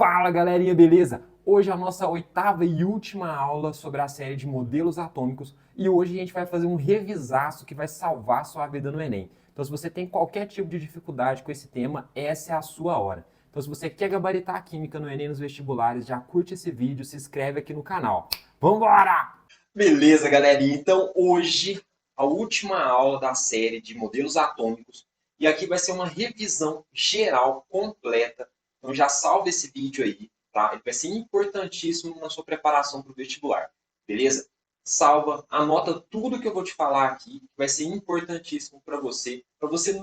Fala galerinha, beleza? Hoje é a nossa oitava e última aula sobre a série de modelos atômicos e hoje a gente vai fazer um revisaço que vai salvar sua vida no Enem. Então se você tem qualquer tipo de dificuldade com esse tema, essa é a sua hora. Então se você quer gabaritar a química no Enem nos vestibulares, já curte esse vídeo, se inscreve aqui no canal. Vambora! Beleza, galerinha. Então, hoje, a última aula da série de modelos atômicos. E aqui vai ser uma revisão geral, completa. Então, já salva esse vídeo aí, tá? Ele vai ser importantíssimo na sua preparação para o vestibular. Beleza? Salva, anota tudo que eu vou te falar aqui, que vai ser importantíssimo para você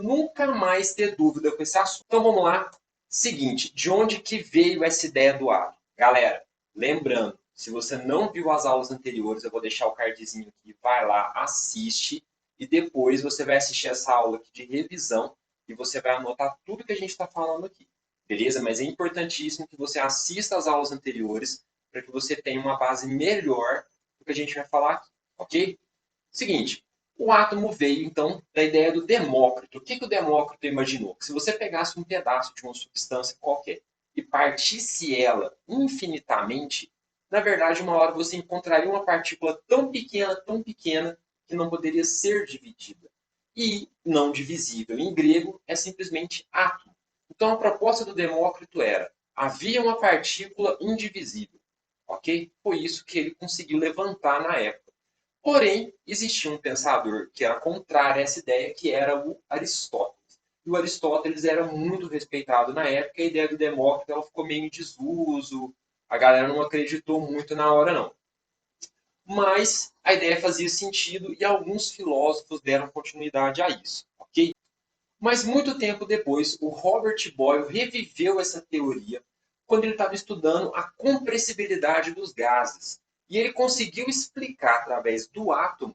nunca mais ter dúvida com esse assunto. Então, vamos lá. Seguinte, de onde que veio essa ideia do ato? Galera, lembrando, se você não viu as aulas anteriores, eu vou deixar o cardzinho aqui, vai lá, assiste, e depois você vai assistir essa aula aqui de revisão e você vai anotar tudo que a gente está falando aqui, beleza? Mas é importantíssimo que você assista as aulas anteriores para que você tenha uma base melhor do que a gente vai falar aqui, ok? Seguinte, o átomo veio, então, da ideia do Demócrito. O que, que o Demócrito imaginou? Que se você pegasse um pedaço de uma substância qualquer e partisse ela infinitamente, na verdade, uma hora você encontraria uma partícula tão pequena, que não poderia ser dividida. E não divisível, em grego, é simplesmente átomo. Então, a proposta do Demócrito era: havia uma partícula indivisível. Ok? Foi isso que ele conseguiu levantar na época. Porém, existia um pensador que era contrário a essa ideia, que era o Aristóteles. E o Aristóteles era muito respeitado na época, e a ideia do Demócrito ela ficou meio em desuso, a galera não acreditou muito na hora, não. Mas a ideia fazia sentido e alguns filósofos deram continuidade a isso, ok? Mas muito tempo depois, o Robert Boyle reviveu essa teoria quando ele estava estudando a compressibilidade dos gases. E ele conseguiu explicar através do átomo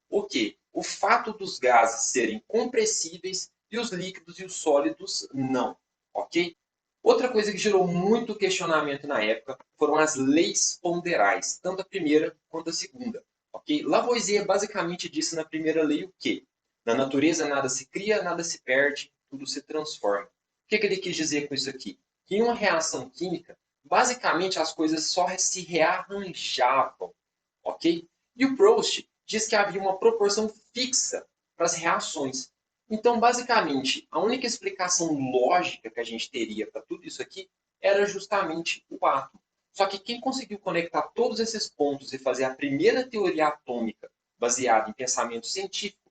o quê? O fato dos gases serem compressíveis e os líquidos e os sólidos não, ok? Outra coisa que gerou muito questionamento na época foram as leis ponderais, tanto a primeira quanto a segunda, ok? Lavoisier basicamente disse na primeira lei o quê? Na natureza nada se cria, nada se perde, tudo se transforma. O que, que ele quis dizer com isso aqui? Que em uma reação química, basicamente as coisas só se rearranjavam, ok? E o Proust diz que havia uma proporção fixa para as reações. Então, basicamente, a única explicação lógica que a gente teria para tudo isso aqui era justamente o átomo. Só que quem conseguiu conectar todos esses pontos e fazer a primeira teoria atômica baseada em pensamento científico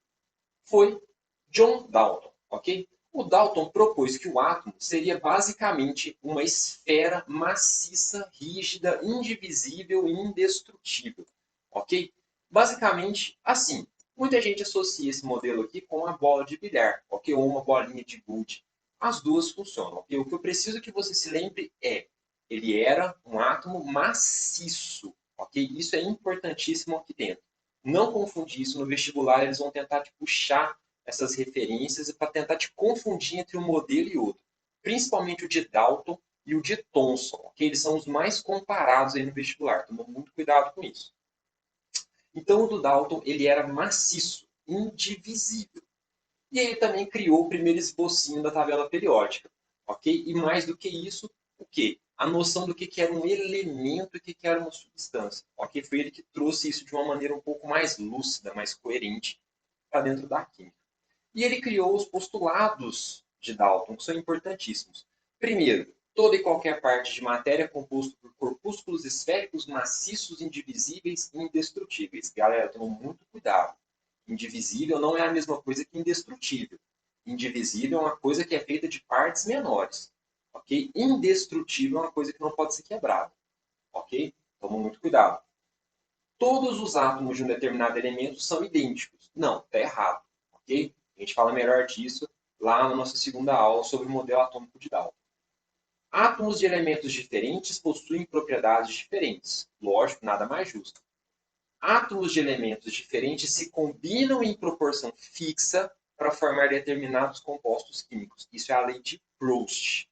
foi John Dalton, ok? O Dalton propôs que o átomo seria basicamente uma esfera maciça, rígida, indivisível e indestrutível, ok? Basicamente assim. Muita gente associa esse modelo aqui com uma bola de bilhar, ok? Ou uma bolinha de gude. As duas funcionam, ok? O que eu preciso que você se lembre é, ele era um átomo maciço, ok? Isso é importantíssimo aqui dentro. Não confundir isso no vestibular, eles vão tentar te puxar essas referências para tentar te confundir entre um modelo e outro. Principalmente o de Dalton e o de Thomson, que eles são os mais comparados aí no vestibular. Toma muito cuidado com isso. Então o do Dalton ele era maciço, indivisível. E ele também criou o primeiro esbocinho da tabela periódica, ok? E mais do que isso, o quê? A noção do que era um elemento e o que era uma substância, ok? Foi ele que trouxe isso de uma maneira um pouco mais lúcida, mais coerente para dentro da química. E ele criou os postulados de Dalton, que são importantíssimos. Primeiro, toda e qualquer parte de matéria é composta por corpúsculos esféricos maciços, indivisíveis e indestrutíveis. Galera, tomem muito cuidado. Indivisível não é a mesma coisa que indestrutível. Indivisível é uma coisa que é feita de partes menores. Ok? Indestrutível é uma coisa que não pode ser quebrada. Ok? Toma muito cuidado. Todos os átomos de um determinado elemento são idênticos. Não, está errado. Ok? A gente fala melhor disso lá na nossa segunda aula sobre o modelo atômico de Dalton. Átomos de elementos diferentes possuem propriedades diferentes. Lógico, nada mais justo. Átomos de elementos diferentes se combinam em proporção fixa para formar determinados compostos químicos. Isso é a lei de Proust.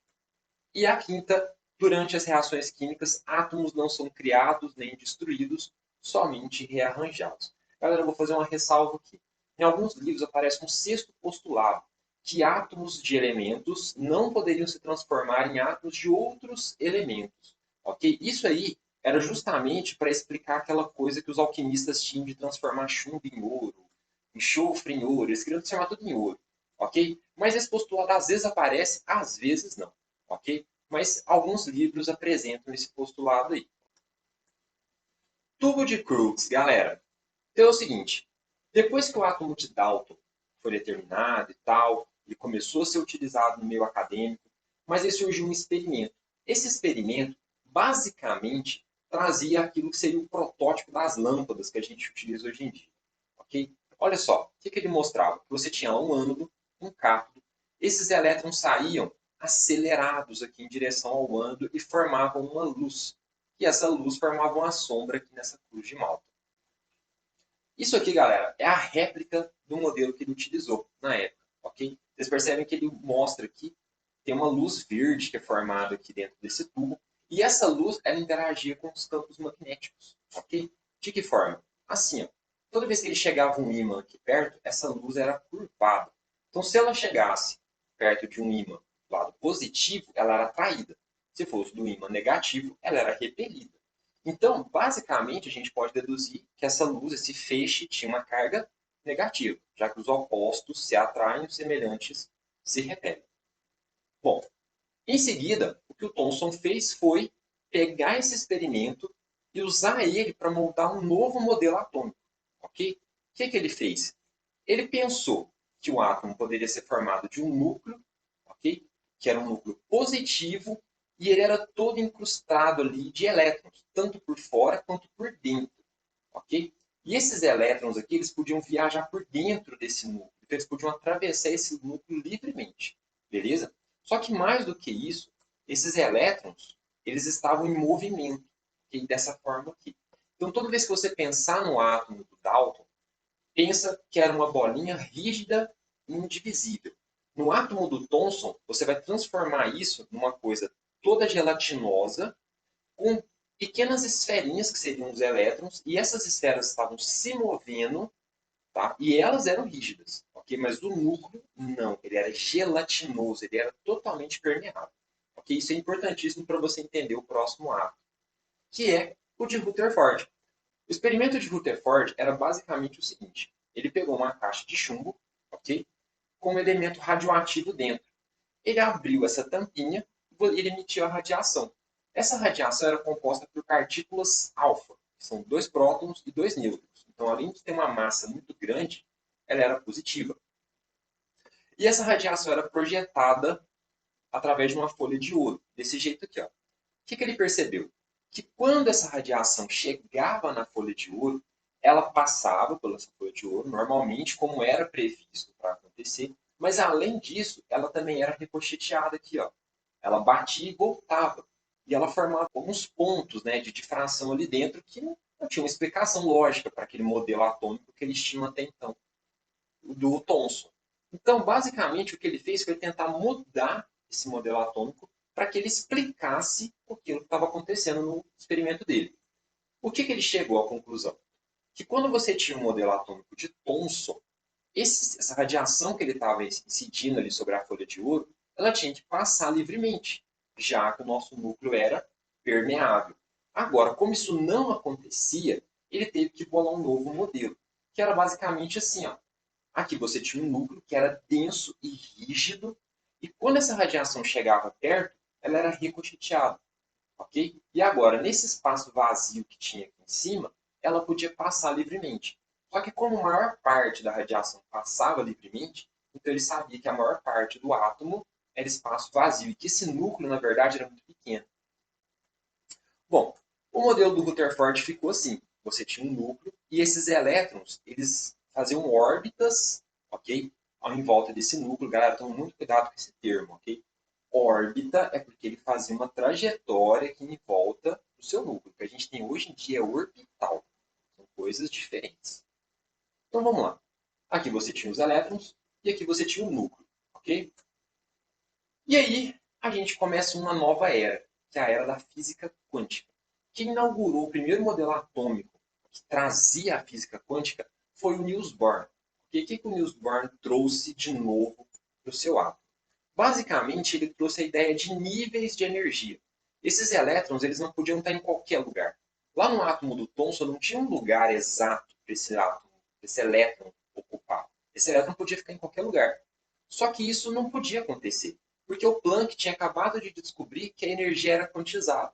E a quinta, durante as reações químicas, átomos não são criados nem destruídos, somente rearranjados. Galera, eu vou fazer uma ressalva aqui. Em alguns livros aparece um sexto postulado, que átomos de elementos não poderiam se transformar em átomos de outros elementos. Ok? Isso aí era justamente para explicar aquela coisa que os alquimistas tinham de transformar chumbo em ouro, enxofre em ouro. Eles queriam transformar tudo em ouro. Ok? Mas esse postulado às vezes aparece, às vezes não. Ok? Mas alguns livros apresentam esse postulado aí. Tubo de Crookes, galera. Então é o seguinte, depois que o átomo de Dalton foi determinado e tal, ele começou a ser utilizado no meio acadêmico, mas aí surgiu um experimento. Esse experimento, basicamente, trazia aquilo que seria o protótipo das lâmpadas que a gente utiliza hoje em dia. Ok? Olha só, o que ele mostrava? Que você tinha um ânodo, um cátodo, esses elétrons saíam acelerados aqui em direção ao ânodo e formavam uma luz. E essa luz formava uma sombra aqui nessa cruz de Malta. Isso aqui, galera, é a réplica do modelo que ele utilizou na época, ok? Vocês percebem que ele mostra aqui, tem uma luz verde que é formada aqui dentro desse tubo, e essa luz, ela interagia com os campos magnéticos, ok? De que forma? Assim, ó, toda vez que ele chegava um ímã aqui perto, essa luz era curvada. Então, se ela chegasse perto de um ímã do lado positivo, ela era atraída. Se fosse do ímã negativo, ela era repelida. Então, basicamente, a gente pode deduzir que essa luz, esse feixe, tinha uma carga negativa, já que os opostos se atraem, os semelhantes se repelem. Bom, em seguida, o que o Thomson fez foi pegar esse experimento e usar ele para montar um novo modelo atômico. Ok? O que ele fez? Ele pensou que o átomo poderia ser formado de um núcleo, ok? Que era um núcleo positivo, e ele era todo incrustado ali de elétrons, tanto por fora quanto por dentro. Ok? E esses elétrons aqui, eles podiam viajar por dentro desse núcleo. Então, eles podiam atravessar esse núcleo livremente. Beleza? Só que mais do que isso, esses elétrons, eles estavam em movimento. Okay? Dessa forma aqui. Então, toda vez que você pensar no átomo do Dalton, pensa que era uma bolinha rígida e indivisível. No átomo do Thomson, você vai transformar isso numa coisa toda gelatinosa, com pequenas esferinhas, que seriam os elétrons, e essas esferas estavam se movendo, tá? E elas eram rígidas, ok? Mas o núcleo, não. Ele era gelatinoso, ele era totalmente permeável. Ok? Isso é importantíssimo para você entender o próximo ato, que é o de Rutherford. O experimento de Rutherford era basicamente o seguinte: ele pegou uma caixa de chumbo, ok? Com um elemento radioativo dentro. Ele abriu essa tampinha e ele emitiu a radiação. Essa radiação era composta por partículas alfa, que são dois prótons e dois nêutrons. Então, além de ter uma massa muito grande, ela era positiva. E essa radiação era projetada através de uma folha de ouro, desse jeito aqui. Ó. O que ele percebeu? Que quando essa radiação chegava na folha de ouro, ela passava pela folha de ouro, normalmente, como era previsto para acontecer, mas além disso, ela também era ricocheteada aqui, ó. Ela batia e voltava. E ela formava alguns pontos, né, de difração ali dentro que não tinha uma explicação lógica para aquele modelo atômico que eles tinham até então, do Thomson. Então, basicamente, o que ele fez foi tentar mudar esse modelo atômico para que ele explicasse aquilo que estava acontecendo no experimento dele. O que ele chegou à conclusão? Que quando você tinha um modelo atômico de Thomson, essa radiação que ele estava incidindo ali sobre a folha de ouro, ela tinha que passar livremente, já que o nosso núcleo era permeável. Agora, como isso não acontecia, ele teve que bolar um novo modelo, que era basicamente assim, ó. Aqui você tinha um núcleo que era denso e rígido, e quando essa radiação chegava perto, ela era ricocheteada, ok? E agora, nesse espaço vazio que tinha aqui em cima, ela podia passar livremente. Só que como a maior parte da radiação passava livremente, então ele sabia que a maior parte do átomo era espaço vazio, e que esse núcleo, na verdade, era muito pequeno. Bom, o modelo do Rutherford ficou assim. Você tinha um núcleo e esses elétrons, eles faziam órbitas, ok? Em volta desse núcleo. Galera, tome muito cuidado com esse termo, ok? Órbita é porque ele fazia uma trajetória aqui em volta do seu núcleo. O que a gente tem hoje em dia é orbital. São coisas diferentes. Então vamos lá. Aqui você tinha os elétrons e aqui você tinha o núcleo, ok? E aí a gente começa uma nova era, que é a era da física quântica. Quem inaugurou o primeiro modelo atômico que trazia a física quântica foi o Niels Bohr. O que o Niels Bohr trouxe de novo para o seu átomo. Basicamente, ele trouxe a ideia de níveis de energia. Esses elétrons eles não podiam estar em qualquer lugar. Lá no átomo do Thomson não tinha um lugar exato para esse átomo, para esse elétron ocupar. Esse elétron podia ficar em qualquer lugar. Só que isso não podia acontecer, porque o Planck tinha acabado de descobrir que a energia era quantizada.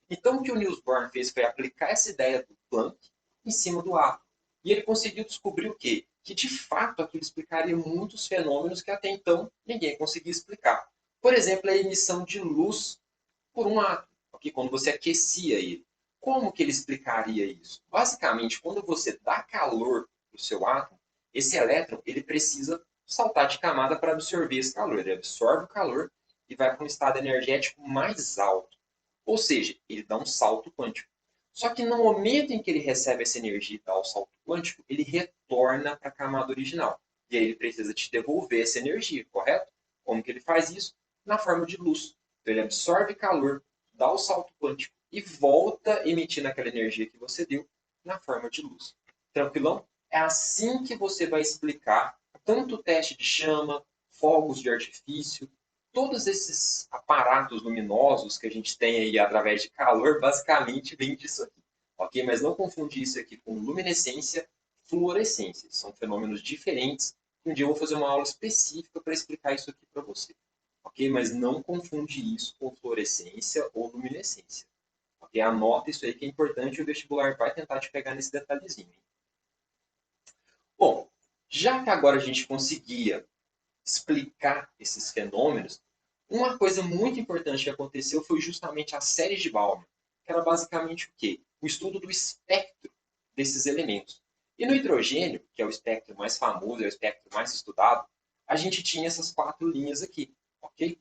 Então, o que o Niels Bohr fez foi aplicar essa ideia do Planck em cima do átomo. E ele conseguiu descobrir o quê? Que, de fato, aquilo explicaria muitos fenômenos que até então ninguém conseguia explicar. Por exemplo, a emissão de luz por um átomo, okay? Quando você aquecia ele. Como que ele explicaria isso? Basicamente, quando você dá calor para o seu átomo, esse elétron ele precisa saltar de camada para absorver esse calor. Ele absorve o calor e vai para um estado energético mais alto. Ou seja, ele dá um salto quântico. Só que no momento em que ele recebe essa energia e dá o salto quântico, ele retorna para a camada original. E aí ele precisa te devolver essa energia, correto? Como que ele faz isso? Na forma de luz. Então ele absorve calor, dá o salto quântico e volta emitindo aquela energia que você deu na forma de luz. Tranquilão? É assim que você vai explicar tanto o teste de chama, fogos de artifício, todos esses aparatos luminosos que a gente tem aí através de calor, basicamente vem disso aqui. Ok? Mas não confundir isso aqui com luminescência, fluorescência. São fenômenos diferentes. Um dia eu vou fazer uma aula específica para explicar isso aqui para você. Ok? Mas não confunde isso com fluorescência ou luminescência. Ok? Anota isso aí que é importante e o vestibular vai tentar te pegar nesse detalhezinho. Bom, já que agora a gente conseguia explicar esses fenômenos, uma coisa muito importante que aconteceu foi justamente a série de Balmer, que era basicamente o quê? O estudo do espectro desses elementos. E no hidrogênio, que é o espectro mais famoso, é o espectro mais estudado, a gente tinha essas 4 linhas aqui, ok?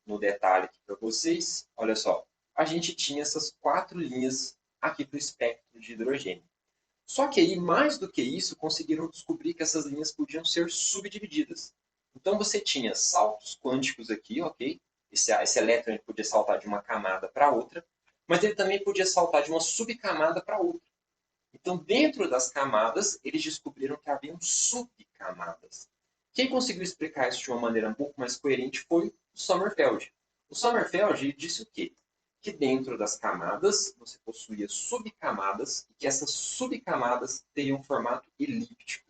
No detalhe aqui para vocês, olha só, a gente tinha essas 4 linhas aqui para o espectro de hidrogênio. Só que aí, mais do que isso, conseguiram descobrir que essas linhas podiam ser subdivididas. Então você tinha saltos quânticos aqui, ok? Esse elétron ele podia saltar de uma camada para outra, mas ele também podia saltar de uma subcamada para outra. Então, dentro das camadas, eles descobriram que haviam subcamadas. Quem conseguiu explicar isso de uma maneira um pouco mais coerente foi o Sommerfeld. O Sommerfeld disse o quê? Que dentro das camadas você possuía subcamadas e que essas subcamadas teriam um formato elíptico.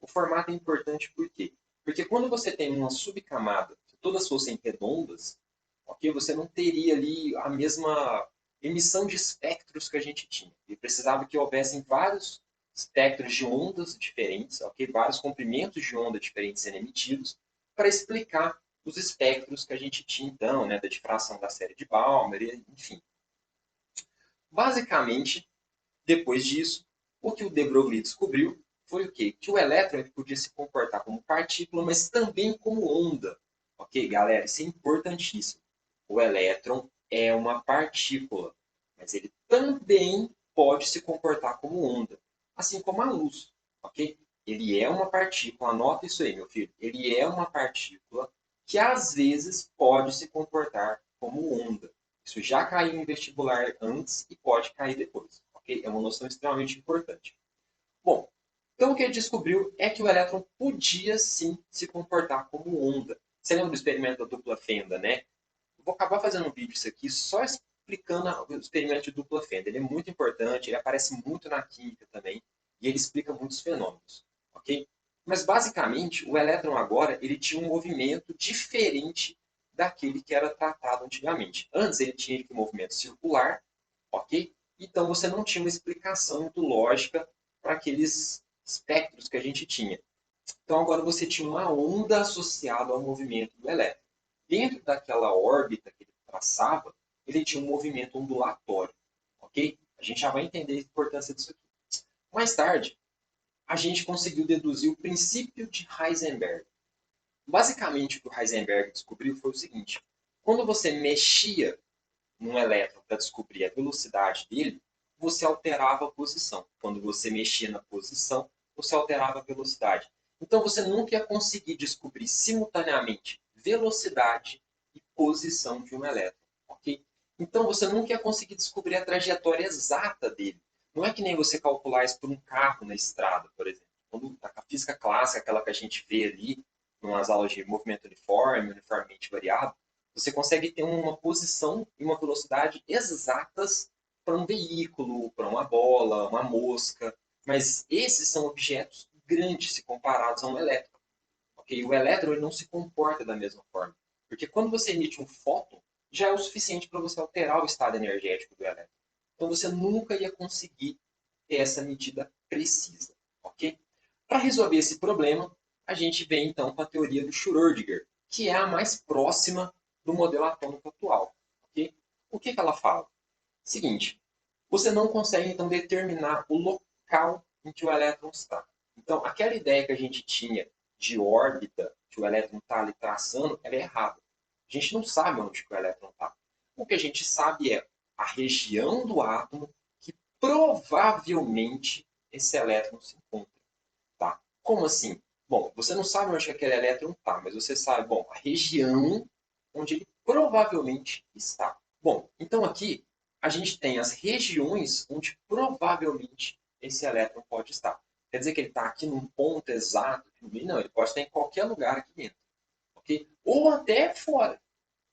O formato é importante por quê? Porque quando você tem uma subcamada, se todas fossem redondas, ok, você não teria ali a mesma emissão de espectros que a gente tinha. E precisava que houvessem vários espectros de ondas diferentes, ok, vários comprimentos de onda diferentes sendo emitidos, para explicar os espectros que a gente tinha então, né, da difração da série de Balmer, enfim. Basicamente, depois disso, o que o de Broglie descobriu foi o quê? Que o elétron ele podia se comportar como partícula, mas também como onda. Ok, galera? Isso é importantíssimo. O elétron é uma partícula, mas ele também pode se comportar como onda, assim como a luz. Ok? Ele é uma partícula, anota isso aí, meu filho. Ele é uma partícula que às vezes pode se comportar como onda. Isso já caiu em vestibular antes e pode cair depois. Okay? É uma noção extremamente importante. Bom, então o que ele descobriu é que o elétron podia sim se comportar como onda. Você lembra do experimento da dupla fenda, né? Eu vou acabar fazendo um vídeo isso aqui só explicando o experimento de dupla fenda. Ele é muito importante, ele aparece muito na química também e ele explica muitos fenômenos, ok? Mas basicamente o elétron agora ele tinha um movimento diferente daquele que era tratado antigamente. Antes ele tinha aquele movimento circular, ok? Então você não tinha uma explicação muito lógica para aqueles espectros que a gente tinha. Então agora você tinha uma onda associada ao movimento do elétron. Dentro daquela órbita que ele traçava, ele tinha um movimento ondulatório, ok? A gente já vai entender a importância disso aqui. Mais tarde, a gente conseguiu deduzir o princípio de Heisenberg. Basicamente, o que o Heisenberg descobriu foi o seguinte: quando você mexia num elétron para descobrir a velocidade dele, você alterava a posição. Quando você mexia na posição, você alterava a velocidade. Então você nunca ia conseguir descobrir simultaneamente velocidade e posição de um elétron, ok? Então você nunca ia conseguir descobrir a trajetória exata dele. Não é que nem você calcular isso por um carro na estrada, por exemplo. Quando a física clássica, aquela que a gente vê ali, nas aulas de movimento uniforme, uniformemente variável, você consegue ter uma posição e uma velocidade exatas para um veículo, para uma bola, uma mosca, mas esses são objetos grandes se comparados a um elétron. Okay? O elétron ele não se comporta da mesma forma, porque quando você emite um fóton, já é o suficiente para você alterar o estado energético do elétron. Então você nunca ia conseguir ter essa medida precisa. Ok? Para resolver esse problema, a gente vem então com a teoria do Schrödinger, que é a mais próxima do modelo atômico atual. Ok? O que ela fala? Seguinte, você não consegue então determinar o local em que o elétron está. Então, aquela ideia que a gente tinha de órbita, que o elétron está ali traçando, ela é errada. A gente não sabe onde que o elétron está. O que a gente sabe é a região do átomo que provavelmente esse elétron se encontra. Tá? Como assim? Bom, você não sabe onde que aquele elétron está, mas você sabe, bom, a região onde ele provavelmente está. Bom, então aqui a gente tem as regiões onde provavelmente esse elétron pode estar. Quer dizer que ele está aqui num ponto exato? Não, ele pode estar em qualquer lugar aqui dentro. Okay? Ou até fora.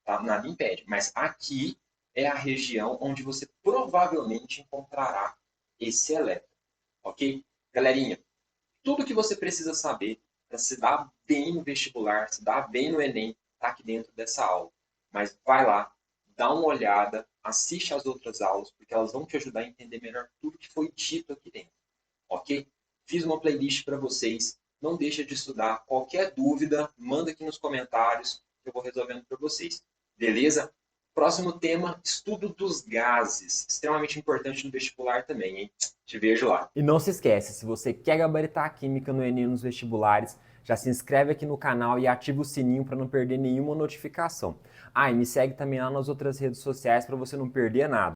Tá? Nada impede. Mas aqui é a região onde você provavelmente encontrará esse elétron. Ok? Galerinha, tudo que você precisa saber para se dar bem no vestibular, se dar bem no Enem, está aqui dentro dessa aula. Mas vai lá, dá uma olhada, assiste às outras aulas, porque elas vão te ajudar a entender melhor tudo que foi dito aqui dentro. Ok? Fiz uma playlist para vocês. Não deixa de estudar. Qualquer dúvida, manda aqui nos comentários que eu vou resolvendo para vocês. Beleza? Próximo tema, estudo dos gases. Extremamente importante no vestibular também, hein? Te vejo lá. E não se esquece, se você quer gabaritar a química no Enem nos vestibulares, já se inscreve aqui no canal e ativa o sininho para não perder nenhuma notificação. Ah, e me segue também lá nas outras redes sociais para você não perder nada.